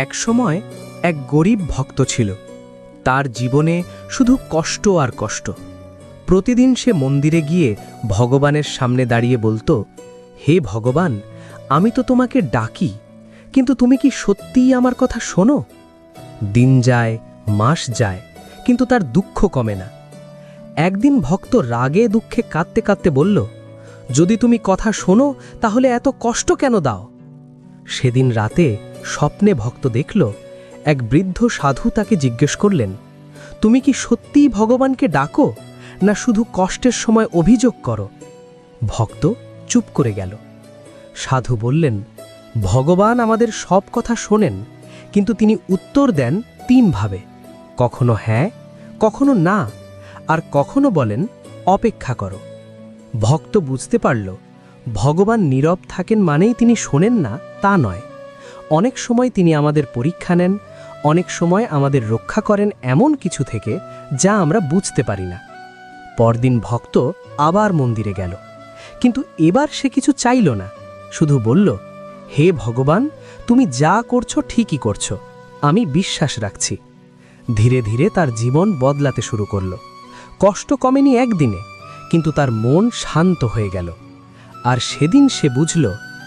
একসময় এক গরিব ভক্ত ছিল। তার জীবনে শুধু কষ্ট আর কষ্ট। প্রতিদিন সে মন্দিরে গিয়ে ভগবানের সামনে দাঁড়িয়ে বলতো, হে ভগবান, আমি তো তোমাকে ডাকি, কিন্তু তুমি কি সত্যিই আমার কথা শোনো? দিন যায়, মাস যায়, কিন্তু তার দুঃখ কমে না। একদিন ভক্ত রাগে দুঃখে কাঁদতে কাঁদতে বলল, যদি তুমি কথা শোনো তাহলে এত কষ্ট কেন দাও? সেদিন রাতে স্বপ্নে ভক্ত দেখল, এক বৃদ্ধ সাধু তাকে জিজ্ঞেস করলেন, তুমি কি সত্যিই ভগবানকে ডাকো, না শুধু কষ্টের সময় অভিযোগ করো? ভক্ত চুপ করে গেল। সাধু বললেন, ভগবান আমাদের সব কথা শোনেন, কিন্তু তিনি উত্তর দেন তিনভাবে, কখনো হ্যাঁ, কখনো না, আর কখনো বলেন অপেক্ষা করো। ভক্ত বুঝতে পারল, ভগবান নীরব থাকেন মানেই তিনি শোনেন না তা নয়। অনেক সময় তিনি আমাদের পরীক্ষা নেন, অনেক সময় আমাদের রক্ষা করেন এমন কিছু থেকে যা আমরা বুঝতে পারি না। পরদিন ভক্ত আবার মন্দিরে গেল, কিন্তু এবার সে কিছু চাইল না, শুধু বলল, হে ভগবান, তুমি যা করছো ঠিকই করছো, আমি বিশ্বাস রাখছি। ধীরে ধীরে তার জীবন বদলাতে শুরু করল। কষ্ট কমেনি একদিনে, কিন্তু তার মন শান্ত হয়ে গেল। আর সেদিন সে বুঝল,